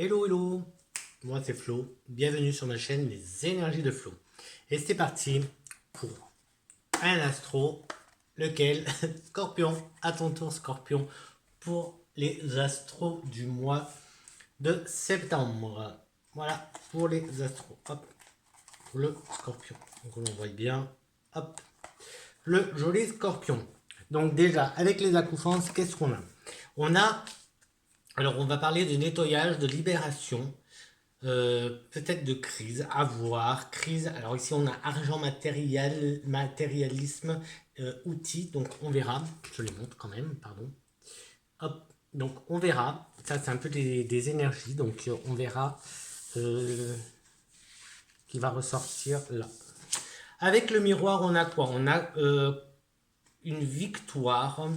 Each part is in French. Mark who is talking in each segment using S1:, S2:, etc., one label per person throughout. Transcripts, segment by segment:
S1: Hello, hello, moi c'est Flo, bienvenue sur ma chaîne Les Énergies de Flo. Et c'est parti pour un astro, lequel, Scorpion, à ton tour Scorpion, pour les astros du mois de septembre. Voilà, pour les astros, hop, pour le Scorpion. Donc on voit bien, hop, le joli Scorpion. Donc déjà, avec les accoupances, qu'est-ce qu'on a? Alors on va parler de nettoyage, de libération, peut-être de crise, à voir, crise. Alors ici on a argent matériel, matérialisme, outils, donc on verra, je les montre quand même, pardon. Hop, donc on verra, ça c'est un peu des énergies, donc on verra qui va ressortir là. Avec le miroir on a quoi? On a une victoire.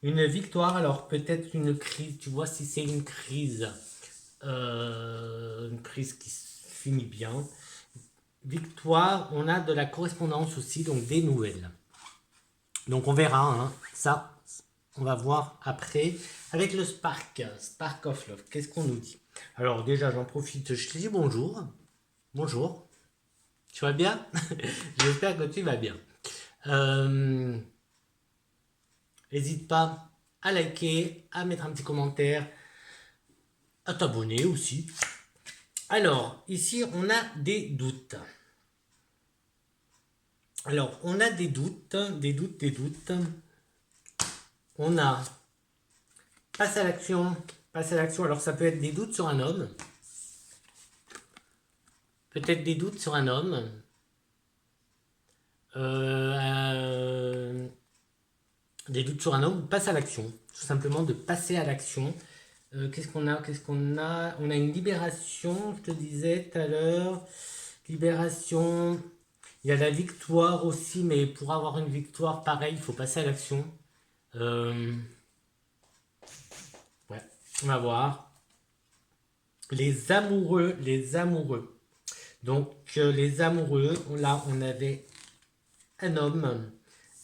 S1: Une victoire, alors peut-être une crise, tu vois, si c'est une crise qui se finit bien. Victoire, on a de la correspondance aussi, donc des nouvelles. Donc on verra, hein, ça, on va voir après. Avec le Spark, Spark of Love, qu'est-ce qu'on nous dit? Alors déjà, j'en profite, je te dis bonjour. Bonjour. Tu vas bien? J'espère que tu vas bien. N'hésite pas à liker, à mettre un petit commentaire, à t'abonner aussi. Alors, ici, on a des doutes. Alors, on a des doutes. On a passe à l'action. Passe à l'action. Alors, ça peut être des doutes sur un homme. Peut-être des doutes sur un homme. Des doutes sur un homme. Passe à l'action. Tout simplement de passer à l'action. Qu'est-ce qu'on a? On a une libération, je te disais tout à l'heure. Libération. Il y a la victoire aussi, mais pour avoir une victoire, pareil, il faut passer à l'action. Ouais, on va voir. Les amoureux, les amoureux. Donc, les amoureux, là, on avait un homme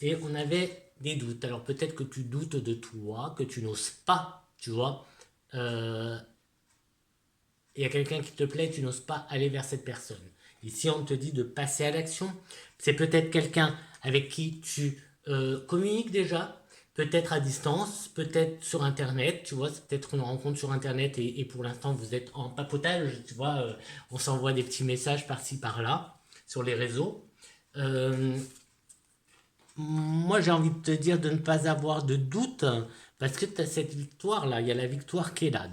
S1: et on avait des doutes. Alors, peut-être que tu doutes de toi, que tu n'oses pas, tu vois. Il y a quelqu'un qui te plaît, tu n'oses pas aller vers cette personne. Ici, on te dit de passer à l'action. C'est peut-être quelqu'un avec qui tu communiques déjà, peut-être à distance, peut-être sur Internet, tu vois, c'est peut-être une rencontre sur Internet et pour l'instant, vous êtes en papotage, tu vois, on s'envoie des petits messages par-ci, par-là, sur les réseaux. Moi, j'ai envie de te dire de ne pas avoir de doute, parce que tu as cette victoire-là, il y a la victoire qui est là,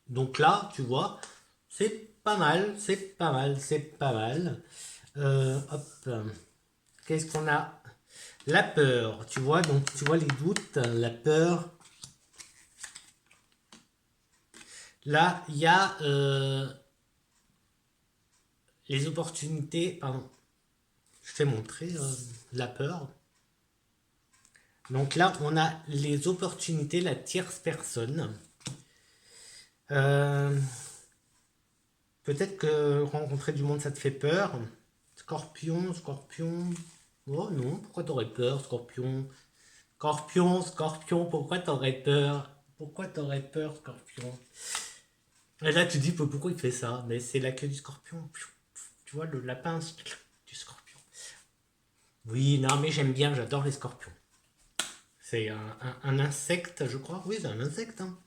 S1: donc là, tu vois, c'est pas mal, c'est pas mal, c'est pas mal. Hop, qu'est-ce qu'on a? La peur, tu vois, donc tu vois les doutes, la peur. Là, il y a les opportunités, pardon, je t'ai montré la peur. Donc là, on a les opportunités, la tierce personne. Peut-être que rencontrer du monde, ça te fait peur. Scorpion, scorpion. Oh non, pourquoi t'aurais peur, scorpion? Scorpion, scorpion, pourquoi t'aurais peur? Pourquoi t'aurais peur, scorpion? Et là, tu dis, pourquoi il fait ça? Mais c'est la queue du scorpion. Tu vois, le lapin du scorpion. Oui, non, mais j'aime bien, j'adore les scorpions. C'est un insecte, je crois. Oui, c'est un insecte, hein.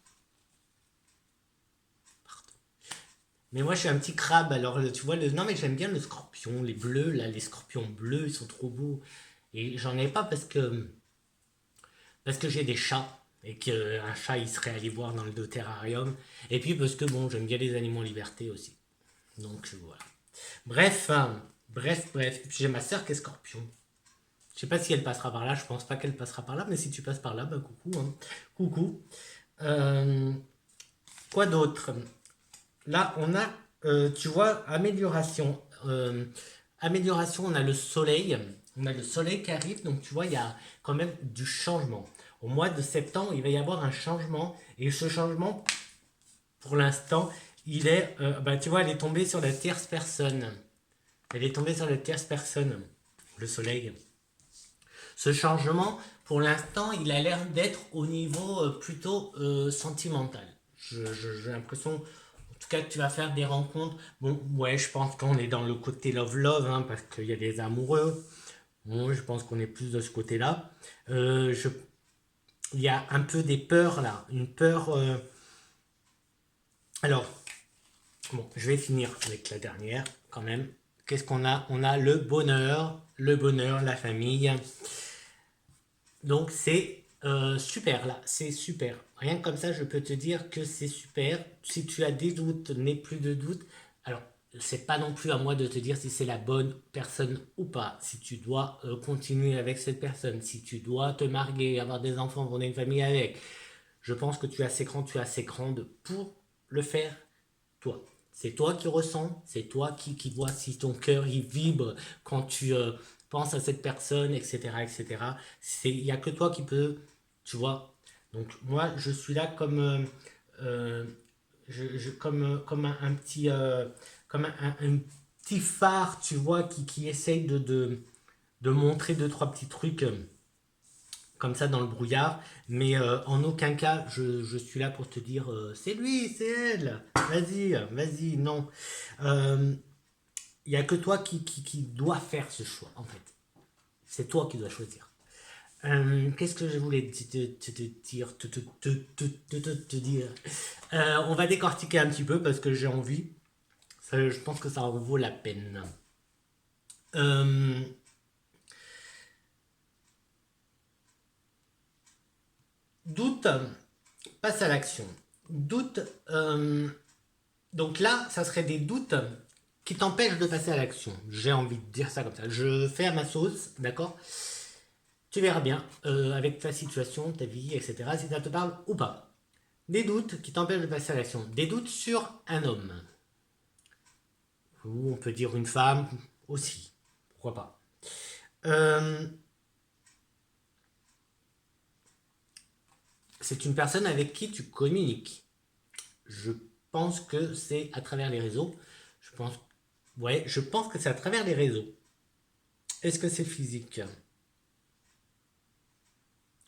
S1: Mais moi, je suis un petit crabe, alors tu vois, non, mais j'aime bien le scorpion, les bleus, là, les scorpions bleus, ils sont trop beaux. Et j'en ai pas parce que j'ai des chats et qu'un chat, il serait allé voir dans le terrarium. Et puis parce que, bon, j'aime bien les animaux en liberté aussi. Donc, voilà. Bref, hein, bref. Et puis j'ai ma soeur qui est scorpion. Je sais pas si elle passera par là, je pense pas qu'elle passera par là, mais si tu passes par là, bah coucou, hein. Coucou. Euh, quoi d'autre? Là, on a, tu vois, amélioration. Amélioration, on a le soleil. On a le soleil qui arrive, donc tu vois, il y a quand même du changement. Au mois de septembre, il va y avoir un changement. Et ce changement, pour l'instant, il est, bah, tu vois, elle est tombée sur la tierce personne. Elle est tombée sur la tierce personne, le soleil. Ce changement, pour l'instant, il a l'air d'être au niveau plutôt sentimental. J'ai l'impression, en tout cas, que tu vas faire des rencontres. Bon, ouais, je pense qu'on est dans le côté love-love, hein, parce qu'il y a des amoureux. Bon, je pense qu'on est plus de ce côté-là. Euh, je, il y a un peu des peurs là, une peur. Alors, bon, je vais finir avec la dernière quand même. Qu'est-ce qu'on a? On a le bonheur, la famille. Donc c'est super là, c'est super. Rien que comme ça, je peux te dire que c'est super. Si tu as des doutes, n'aie plus de doutes. Alors, c'est pas non plus à moi de te dire si c'est la bonne personne ou pas. Si tu dois continuer avec cette personne, si tu dois te marier, avoir des enfants, fonder une famille avec. Je pense que tu es assez grand, tu es assez grande pour le faire toi. C'est toi qui ressens, c'est toi qui vois si ton cœur il vibre quand tu penses à cette personne, etc. etc. Il n'y a que toi qui peux, tu vois. Donc moi, je suis là comme, euh, comme un petit, comme un petit phare, tu vois, qui essaye de montrer deux, trois petits trucs. Comme ça dans le brouillard, mais en aucun cas je suis là pour te dire c'est lui, c'est elle, vas-y, vas-y, non. Il n'y a que toi qui dois faire ce choix, en fait. C'est toi qui dois choisir. Qu'est-ce que je voulais te dire, te dire. On va décortiquer un petit peu parce que j'ai envie. Je pense que ça en vaut la peine. Euh, Doute, passe à l'action. Doute, donc là, ça serait des doutes qui t'empêchent de passer à l'action. J'ai envie de dire ça comme ça. Je fais à ma sauce, d'accord? Tu verras bien avec ta situation, ta vie, etc. si ça te parle ou pas. Des doutes qui t'empêchent de passer à l'action. Des doutes sur un homme. Ou on peut dire une femme aussi. Pourquoi pas. Euh, c'est une personne avec qui tu communiques. Je pense que c'est à travers les réseaux. Je pense, ouais, je pense que c'est à travers les réseaux. Est-ce que c'est physique?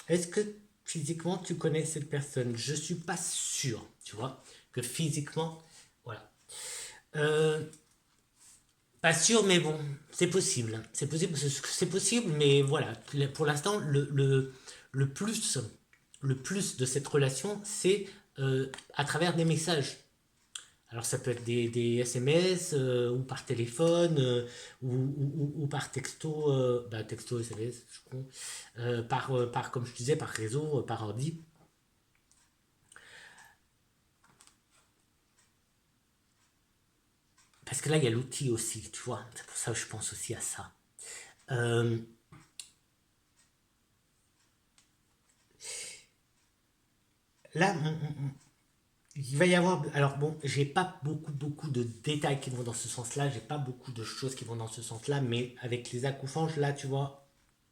S1: Est-ce que physiquement tu connais cette personne? Je suis pas sûr, tu vois, que physiquement, voilà. Euh, Pas sûr, mais bon, c'est possible. C'est possible, mais voilà. Pour l'instant, le plus, le plus de cette relation, c'est à travers des messages. Alors ça peut être des SMS ou par téléphone ou par texto, bah, texto SMS, je crois, par, comme je disais, par réseau, par ordi. Parce que là, il y a l'outil aussi, tu vois. C'est pour ça que je pense aussi à ça. Euh, Là, il va y avoir. Alors bon, j'ai pas beaucoup de détails qui vont dans ce sens-là. J'ai pas beaucoup de choses qui vont dans ce sens-là. Mais avec les accoufanges, là, tu vois,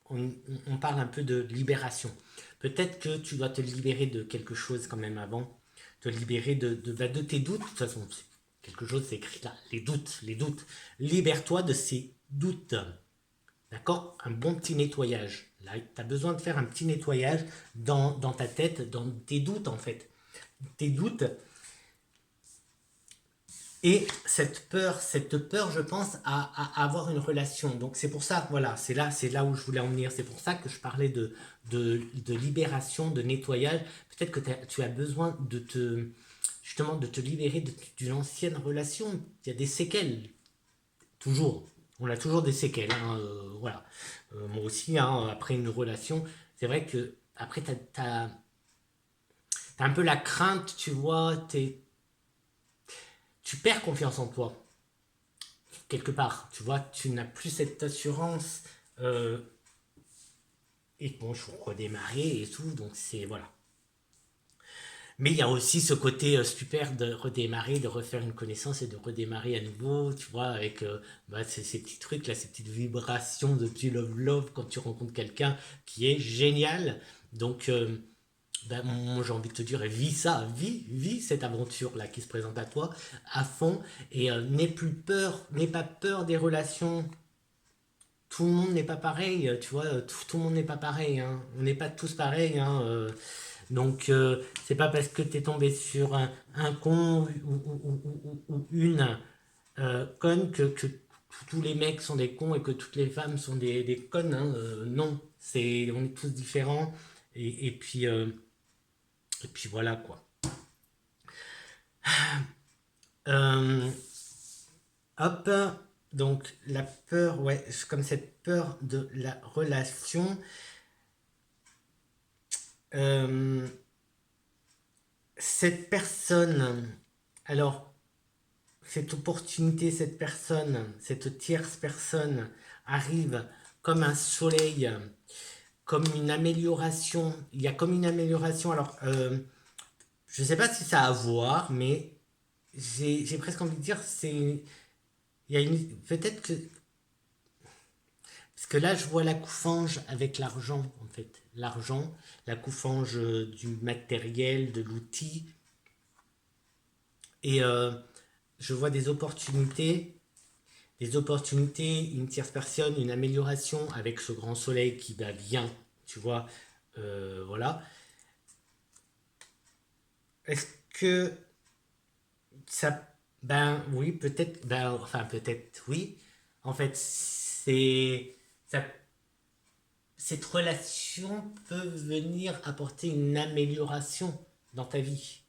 S1: on parle un peu de libération. Peut-être que tu dois te libérer de quelque chose quand même avant. Te libérer de tes doutes. De toute façon, quelque chose, c'est écrit là. Les doutes, les doutes. Libère-toi de ces doutes. D'accord? Un bon petit nettoyage. Là, tu as besoin de faire un petit nettoyage dans ta tête, dans tes doutes en fait. Tes doutes et cette peur, je pense, à avoir une relation. Donc c'est pour ça, voilà, c'est là où je voulais en venir. C'est pour ça que je parlais de libération, de nettoyage. Peut-être que tu as besoin justement, de te libérer d'une ancienne relation. Il y a des séquelles. Toujours. On a toujours des séquelles, hein, voilà. Moi aussi, hein, après une relation, c'est vrai que après, t'as un peu la crainte, tu vois, tu perds confiance en toi, quelque part. Tu vois, tu n'as plus cette assurance. euh, et bon, je faut redémarrer et tout, donc c'est, voilà. Mais il y a aussi ce côté super de redémarrer, de refaire une connaissance et de redémarrer à nouveau, tu vois, avec bah, ces petits trucs là, ces petites vibrations de petit love quand tu rencontres quelqu'un qui est génial. Donc, ben, moi j'ai envie de te dire, vis ça, vis cette aventure là qui se présente à toi à fond et n'aie pas peur des relations. Tout le monde n'est pas pareil, tu vois, tout le monde n'est pas pareil, hein. On n'est pas tous pareils, hein. Donc, c'est pas parce que tu es tombé sur un con ou une conne que tous les mecs sont des cons et que toutes les femmes sont des connes. Hein. Non, on est tous différents. Et puis voilà quoi. Euh, Hop, donc la peur, ouais, comme cette peur de la relation. Cette personne, alors, cette opportunité, cette personne, cette tierce personne arrive comme un soleil, comme une amélioration. Il y a comme une amélioration. Alors, je ne sais pas si ça a à voir, mais j'ai presque envie de dire, il y a peut-être que, parce que là, je vois la coufange avec l'argent, en fait. L'argent, la coufange du matériel, de l'outil. Et je vois des opportunités, une tierce personne, une amélioration avec ce grand soleil qui va bien, tu vois. Voilà. Est-ce que ça. Ben oui, peut-être. Ben, enfin, peut-être oui. En fait, ça cette relation peut venir apporter une amélioration dans ta vie.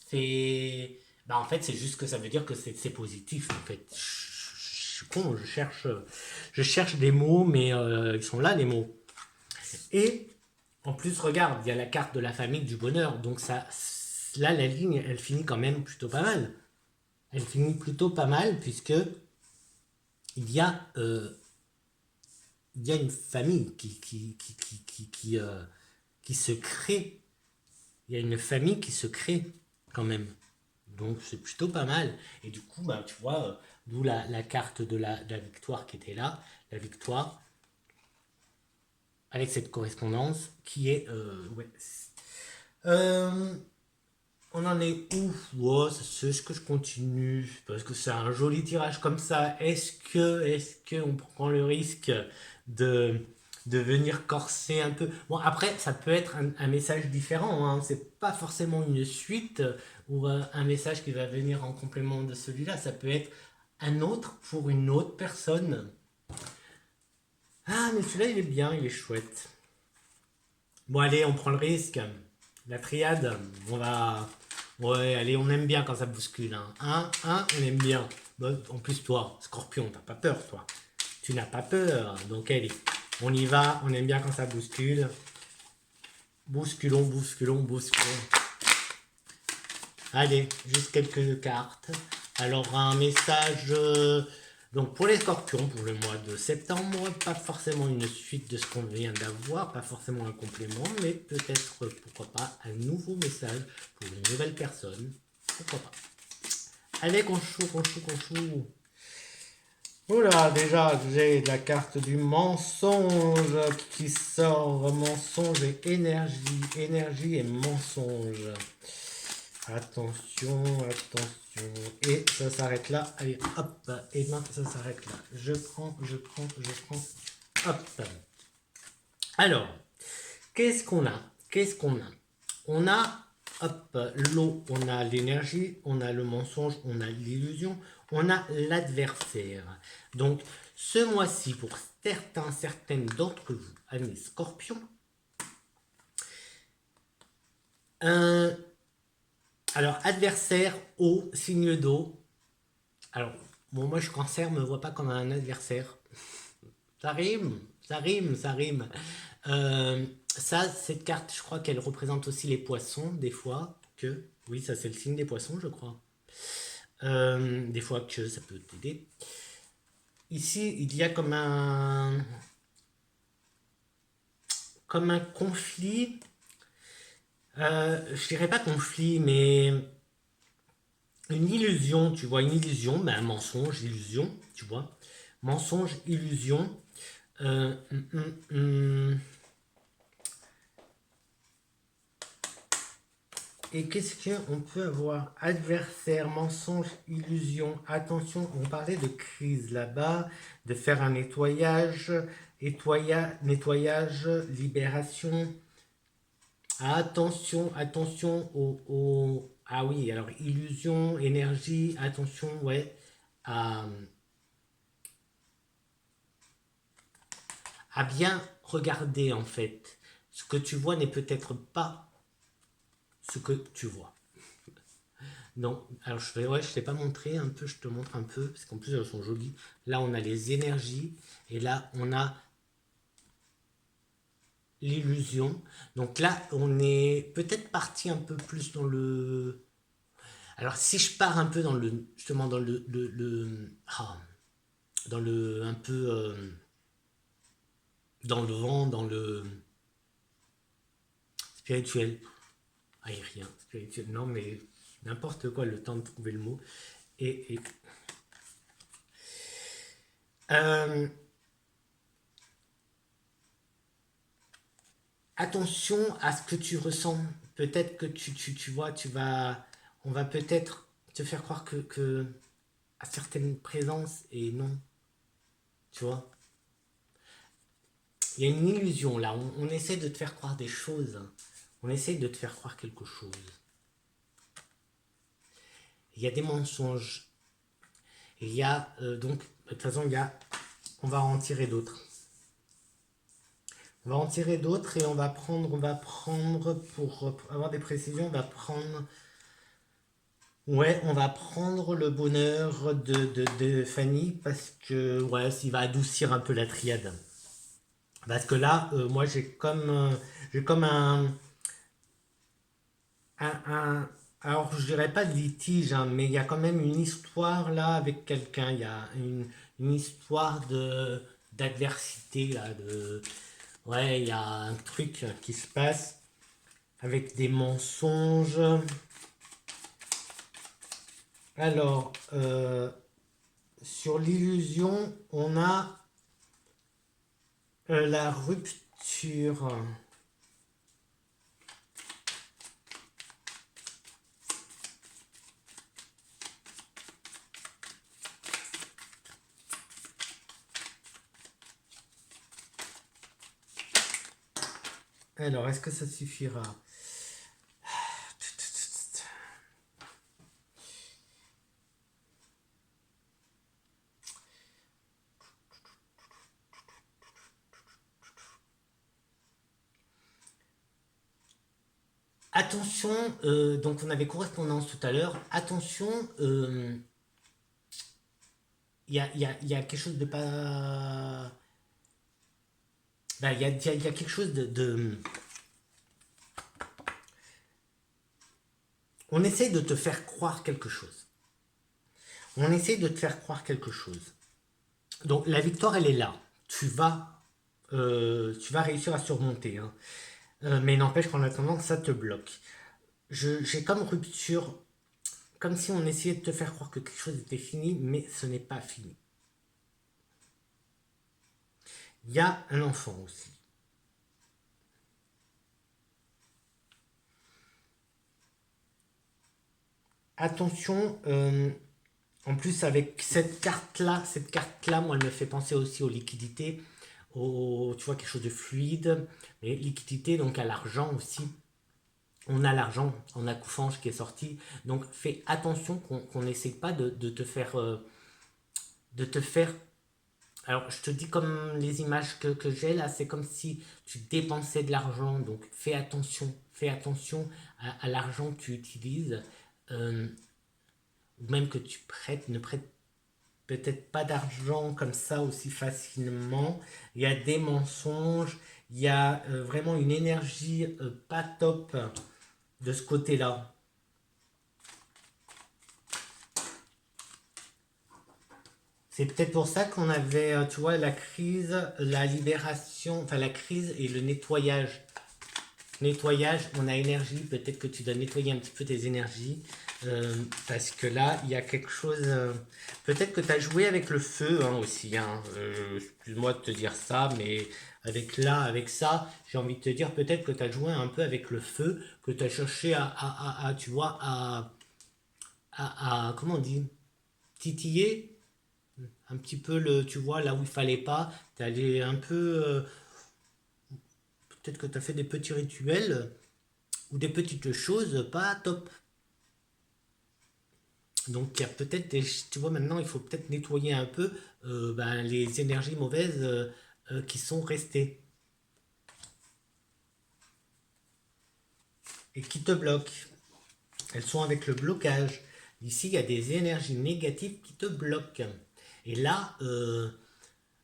S1: C'est. Bah en fait, c'est juste que ça veut dire que c'est positif. En fait, je suis con, je cherche des mots, mais ils sont là, les mots. Et en plus, regarde, il y a la carte de la famille du bonheur. Donc ça, là, la ligne, elle finit quand même plutôt pas mal. Elle finit plutôt pas mal, puisque il y a il y a une famille qui se crée. Il y a une famille qui se crée quand même. Donc c'est plutôt pas mal. Et du coup, bah, tu vois, d'où la carte de la victoire qui était là. La victoire avec cette correspondance qui est... ouais. Euh, on en est où? Ouais, est-ce que je continue? Parce que c'est un joli tirage comme ça. Est-ce que on prend le risque de, de venir corser un peu? Bon, après, ça peut être un message différent. Hein. C'est pas forcément une suite ou un message qui va venir en complément de celui-là. Ça peut être un autre pour une autre personne. Ah, mais celui-là, il est bien, il est chouette. Bon, allez, on prend le risque. La triade, on va. Ouais, allez, on aime bien quand ça bouscule. On aime bien. Bon, en plus, toi, Scorpion, t'as pas peur, toi. Tu n'as pas peur. Donc, allez, on y va. On aime bien quand ça bouscule. Bousculons, bousculons, bousculons. Allez, juste quelques cartes. Alors, un message. Donc, pour les scorpions, pour le mois de septembre, pas forcément une suite de ce qu'on vient d'avoir, pas forcément un complément, mais peut-être, pourquoi pas, un nouveau message pour une nouvelle personne. Pourquoi pas. Allez, qu'on chou. Oula, déjà, j'ai la carte du mensonge qui sort. Mensonge et énergie. Énergie et mensonge. Attention. Et ça s'arrête là. Allez, hop. Et maintenant, ça s'arrête là. Je prends. Hop. Alors, qu'est-ce qu'on a? On a, hop, l'eau, on a l'énergie, on a le mensonge, on a l'illusion, on a l'adversaire. Donc, ce mois-ci, pour certaines d'entre vous, amis scorpions, alors, adversaire au signe d'eau. Alors, bon, moi je suis cancer, me vois pas comme un adversaire. Ça rime. Ça, cette carte, je crois qu'elle représente aussi les poissons, des fois. Oui, ça c'est le signe des poissons, je crois. Des fois que ça peut t'aider. Ici, il y a comme un conflit. Je dirais pas conflit, mais une illusion, tu vois, une illusion, ben, un mensonge, illusion, tu vois. Mensonge, illusion. Euh, hum, hum, hum. Et qu'est-ce qu'on peut avoir? Adversaire, mensonge, illusion. Attention, on parlait de crise là-bas, de faire un nettoyage, nettoyage, libération. Attention, attention ah oui, alors illusion, énergie, attention, ouais, à, à bien regarder en fait. Ce que tu vois n'est peut-être pas ce que tu vois. Non, alors ouais, je t'ai pas montré un peu, je te montre un peu, parce qu'en plus elles sont jolies. Là on a les énergies, et là on a l'illusion. Donc là on est peut-être parti un peu plus dans le... Alors si je pars un peu dans le... Justement dans dans le... Un peu... dans le vent, dans le... Spirituel. Ah, il y a rien. Spirituel. Non mais n'importe quoi, le temps de trouver le mot. Et euh, attention à ce que tu ressens. Peut-être que tu vois, on va peut-être te faire croire que à certaines présences et non, tu vois. Il y a une illusion là. On essaie de te faire croire des choses. On essaie de te faire croire quelque chose. Il y a des mensonges. Il y a donc, de toute façon, on va en tirer d'autres. On va en tirer d'autres et on va prendre pour avoir des précisions, on va prendre. Ouais, on va prendre le bonheur de Fanny parce que ouais, il va adoucir un peu la triade. Parce que là, moi j'ai comme alors je dirais pas de litige, hein, mais il y a quand même une histoire là avec quelqu'un. Il y a une histoire de d'adversité là, ouais, il y a un truc qui se passe avec des mensonges. Alors, sur l'illusion, on a la rupture. Alors, est-ce que ça suffira? Attention, donc on avait correspondance tout à l'heure. Attention, il y a quelque chose de pas... Ben, il y a quelque chose On essaie de te faire croire quelque chose. On essaie de te faire croire quelque chose. Donc la victoire, elle est là. Tu vas réussir à surmonter, hein. Mais n'empêche qu'en attendant, ça te bloque. J'ai comme rupture, comme si on essayait de te faire croire que quelque chose était fini, mais ce n'est pas fini. Il y a un enfant aussi. Attention, en plus avec cette carte-là, moi, elle me fait penser aussi aux liquidités, tu vois, quelque chose de fluide, mais liquidité, donc à l'argent aussi. On a l'argent en accouchant qui est sorti, donc fais attention qu'on n'essaie pas de te faire... de te faire alors, je te dis comme les images que j'ai là, c'est comme si tu dépensais de l'argent. Donc, fais attention à l'argent que tu utilises. Euh, ou même que tu prêtes, ne prête peut-être pas d'argent comme ça aussi facilement. Il y a des mensonges, il y a vraiment une énergie pas top de ce côté-là. C'est peut-être pour ça qu'on avait, tu vois, la crise, la libération, enfin la crise et le nettoyage. Nettoyage, on a énergie, peut-être que tu dois nettoyer un petit peu tes énergies. Parce que là, il y a quelque chose... peut-être que tu as joué avec le feu hein, aussi. Hein. Excuse-moi de te dire ça, mais avec ça, j'ai envie de te dire peut-être que tu as joué un peu avec le feu, que tu as cherché tu vois, comment on dit, titiller. un petit peu le, tu vois, là où il fallait pas. T'es allé un peu, peut-être que tu as fait des petits rituels ou des petites choses pas top. Donc il y a peut-être des, tu vois, maintenant il faut peut-être nettoyer un peu ben, les énergies mauvaises qui sont restées et qui te bloquent. Elles sont avec le blocage. Ici, il y a des énergies négatives qui te bloquent. Et là,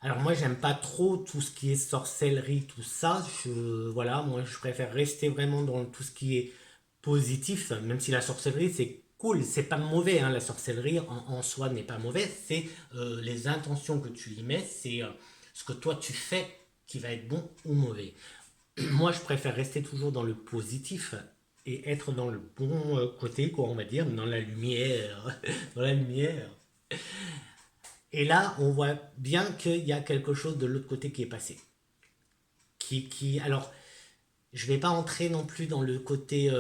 S1: alors moi, j'aime pas trop tout ce qui est sorcellerie, tout ça. Voilà, moi, je préfère rester vraiment dans tout ce qui est positif, même si la sorcellerie, c'est cool, c'est pas mauvais, hein, la sorcellerie en soi n'est pas mauvaise, c'est les intentions que tu y mets, c'est ce que toi tu fais qui va être bon ou mauvais. Moi, je préfère rester toujours dans le positif et être dans le bon côté, quoi, on va dire, dans la lumière, dans la lumière. Et là, on voit bien qu'il y a quelque chose de l'autre côté qui est passé. Alors, je vais pas entrer non plus dans le côté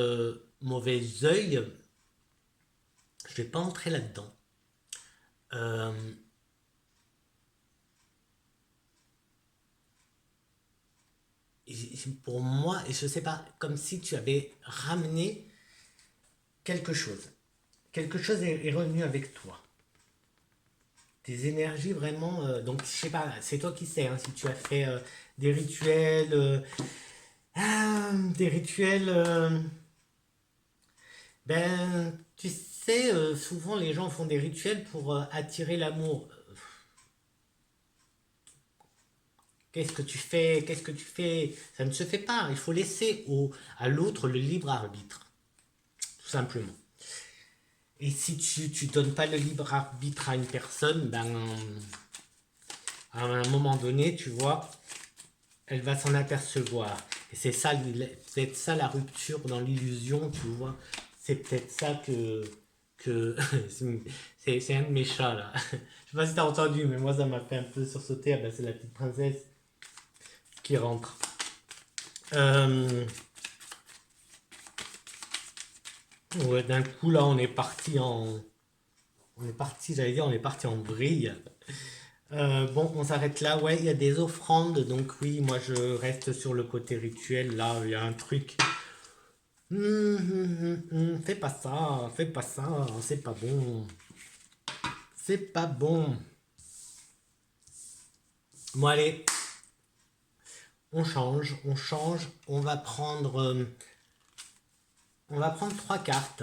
S1: mauvais œil. Je vais pas entrer là-dedans. Euh, pour moi, et je sais pas, comme si tu avais ramené quelque chose. Quelque chose est revenu avec toi. Tes énergies vraiment. Donc, je sais pas, c'est toi qui sais, hein, si tu as fait des rituels. Des rituels. Ben, tu sais, souvent les gens font des rituels pour attirer l'amour. Qu'est-ce que tu fais? Qu'est-ce que tu fais? Ça ne se fait pas. Il faut laisser à l'autre le libre arbitre, tout simplement. Et si tu donnes pas le libre arbitre à une personne, ben, à un moment donné, tu vois, elle va s'en apercevoir. Et c'est peut-être ça la rupture dans l'illusion, tu vois. C'est peut-être ça que c'est un de mes chats là. Je sais pas si t'as entendu, mais moi ça m'a fait un peu sursauter. Ah ben, c'est la petite princesse qui rentre. Euh, ouais, d'un coup là, on est parti, j'allais dire, on est parti en vrille. Bon, on s'arrête là. Ouais, il y a des offrandes, donc oui, moi je reste sur le côté rituel. Là, il y a un truc. Fais pas ça, c'est pas bon. C'est pas bon. Bon, allez, on change. On va prendre trois cartes.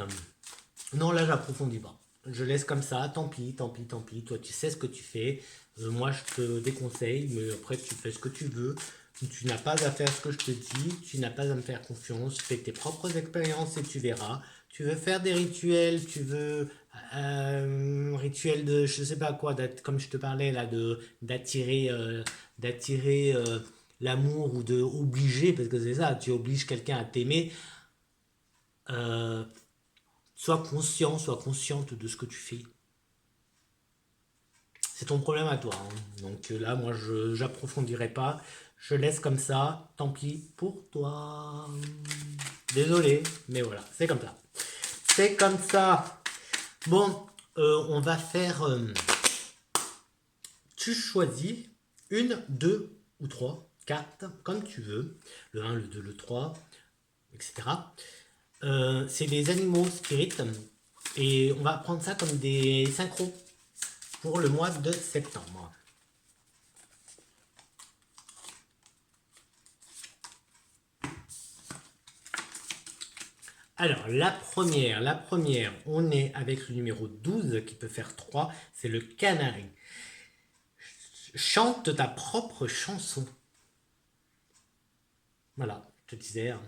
S1: Non, là, j'approfondis pas. Je laisse comme ça, tant pis, tant pis, tant pis. Toi, tu sais ce que tu fais. Moi, je te déconseille, mais après, tu fais ce que tu veux. Tu n'as pas à faire ce que je te dis. Tu n'as pas à me faire confiance. Fais tes propres expériences et tu verras. Tu veux faire des rituels, tu veux rituel de je sais pas quoi, comme je te parlais là, de d'attirer l'amour ou de obliger, parce que c'est ça, tu obliges quelqu'un à t'aimer. Euh, Sois conscient, sois consciente de ce que tu fais. C'est ton problème à toi, hein. Donc là, moi, je j'approfondirai pas. Je laisse comme ça. Tant pis pour toi. Désolé, mais voilà, c'est comme ça. C'est comme ça. Bon, on va faire. Tu choisis une, deux ou trois cartes, comme tu veux. Le un, le 2, le 3, etc. C'est des animaux spirites. Et on va prendre ça comme des synchros pour le mois de septembre. Alors, la première, on est avec le numéro 12 qui peut faire 3, c'est le canari. Chante ta propre chanson. Voilà, je te disais, hein.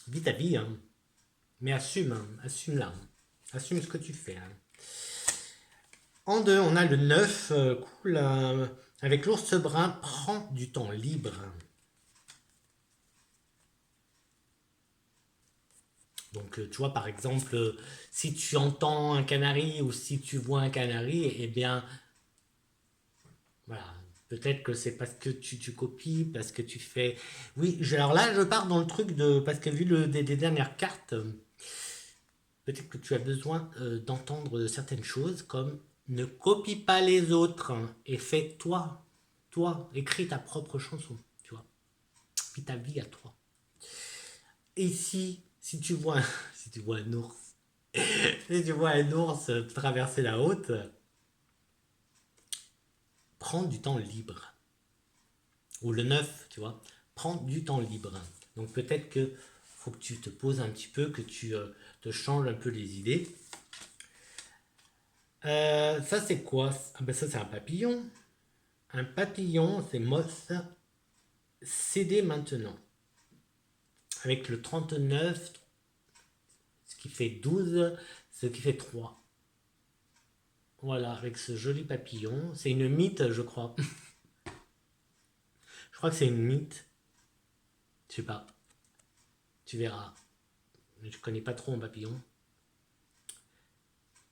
S1: Vis ta vie, hein. Mais assume, hein. Assume-la, hein. Assume ce que tu fais, hein. En deux, on a le 9, cool, avec l'ours brun, prends du temps libre. Donc, tu vois, par exemple, si tu entends un canari ou si tu vois un canari, eh bien, voilà. Peut-être que c'est parce que tu copies, parce que tu fais. Oui, alors là, je pars dans le truc de. Parce que vu des dernières cartes, peut-être que tu as besoin d'entendre certaines choses comme Ne copie pas les autres et fais toi, écris ta propre chanson, tu vois. Vis ta vie à toi. Et si tu vois, si tu vois un ours, si tu vois un ours traverser la route, prends du temps libre. Ou le neuf, tu vois. Prends du temps libre. Donc peut-être que faut que tu te poses un petit peu, que tu te changes un peu les idées. Ça c'est quoi? Ah ben ça c'est un papillon. Un papillon, c'est Moss. CD maintenant. Avec le 39, ce qui fait 12, ce qui fait 3. Voilà, avec ce joli papillon. C'est une mythe, je crois. Je crois que c'est une mythe. Je sais pas. Tu verras. Je connais pas trop mon papillon.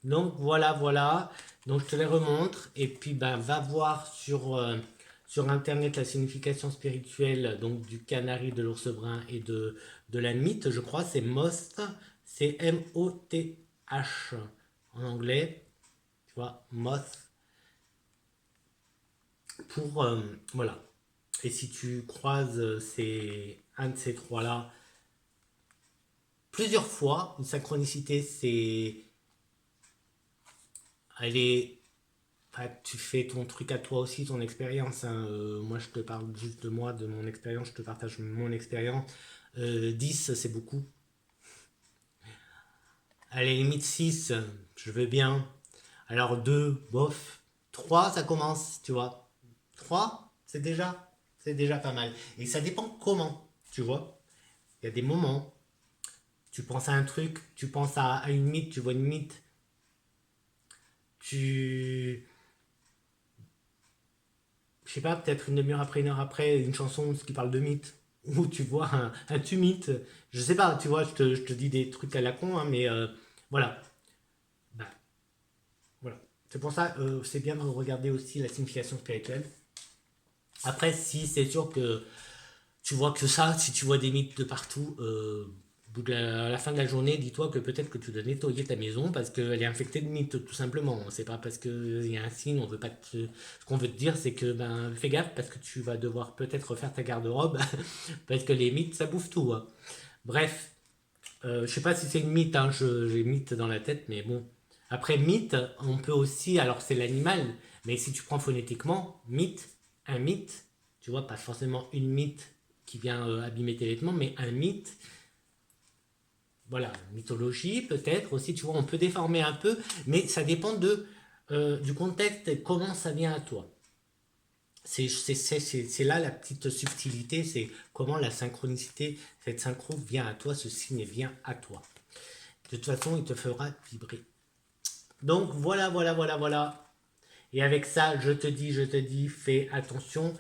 S1: Donc voilà, voilà. Donc je te les remontre. Et puis ben va voir sur internet la signification spirituelle donc du canari, de l'ours brun et de la mythe, je crois. C'est Most. C'est M-O-T-H en anglais. Tu vois, Moth. Pour voilà. Et si tu croises un de ces trois-là plusieurs fois, une synchronicité, elle est, enfin, tu fais ton truc à toi aussi, ton expérience, hein. Moi, je te parle juste de moi, de mon expérience, je te partage mon expérience. 10, c'est beaucoup. Allez, limite 6, je veux bien. Alors 2, bof. 3, ça commence, tu vois. 3, c'est déjà pas mal. Et ça dépend comment, tu vois. Il y a des moments, tu penses à un truc, tu penses à une mythe, tu vois une mythe, tu... Je sais pas, peut-être une demi-heure après, une heure après, une chanson qui parle de mythe, ou tu vois un tu mythe, je sais pas, tu vois, je te dis des trucs à la con, hein, mais voilà. Bah, voilà. C'est pour ça, c'est bien de regarder aussi la signification spirituelle. Après, si c'est sûr que tu vois que ça, si tu vois des mythes de partout, au bout de à la fin de la journée, dis-toi que peut-être que tu dois nettoyer ta maison parce qu'elle est infectée de mythes, tout simplement. C'est pas parce qu'il y a un signe, on veut pas ce qu'on veut te dire, c'est que ben fais gaffe parce que tu vas devoir peut-être refaire ta garde-robe parce que les mythes, ça bouffe tout, hein. Bref, je sais pas si c'est une mythe, hein, j'ai mythe dans la tête, mais bon. Après mythe, on peut aussi, alors c'est l'animal, mais si tu prends phonétiquement, mythe, un mythe, tu vois, pas forcément une mythe qui vient abîmer tes vêtements, mais un mythe, voilà, mythologie peut-être aussi, tu vois, on peut déformer un peu, mais ça dépend du contexte et comment ça vient à toi. C'est là la petite subtilité, c'est comment la synchronicité, cette synchro vient à toi, ce signe vient à toi. De toute façon, il te fera vibrer. Donc voilà, voilà, voilà, voilà. Et avec ça, je te dis, fais attention.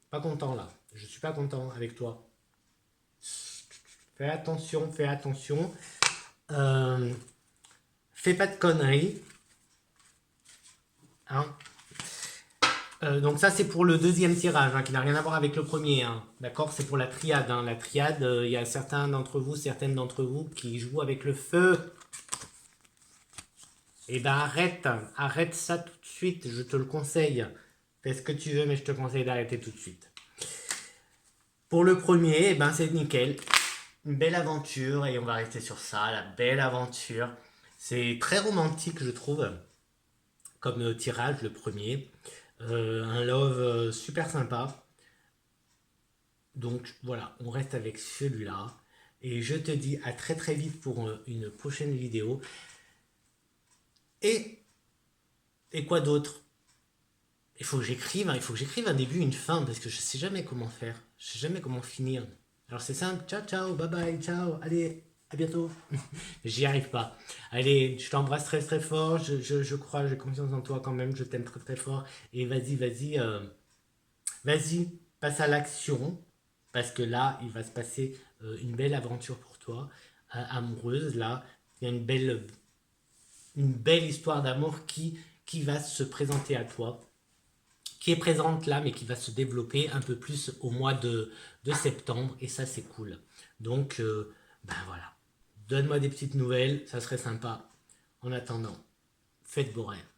S1: Pas content là, je suis pas content avec toi. Fais attention, fais attention. Euh, Fais pas de conneries. Hein. Donc ça c'est pour le deuxième tirage, hein, qui n'a rien à voir avec le premier, hein. D'accord, c'est pour la triade, hein. La triade, il y a certains d'entre vous, certaines d'entre vous qui jouent avec le feu. Eh ben arrête ça tout de suite, je te le conseille. Fais ce que tu veux, mais je te conseille d'arrêter tout de suite. Pour le premier, eh ben c'est nickel. Une belle aventure, et on va rester sur ça, la belle aventure. C'est très romantique, je trouve, comme tirage, le premier. Un love super sympa. Donc voilà, on reste avec celui-là. Et je te dis à très très vite pour une prochaine vidéo. Et, et quoi d'autre? Il faut que j'écrive, hein, il faut que j'écrive un début, une fin, parce que je sais jamais comment faire. Je sais jamais comment finir. Alors c'est simple, ciao ciao, bye bye, ciao, allez, à bientôt. J'y arrive pas. Allez, je t'embrasse très très fort, je crois, j'ai confiance en toi quand même, je t'aime très très fort. Et vas-y, passe à l'action, parce que là, il va se passer une belle aventure pour toi, amoureuse, là. Il y a une belle histoire d'amour qui va se présenter à toi, qui est présente là, mais qui va se développer un peu plus au mois de septembre, et ça c'est cool. Donc, ben voilà, donne-moi des petites nouvelles, ça serait sympa. En attendant, faites beaux rêves.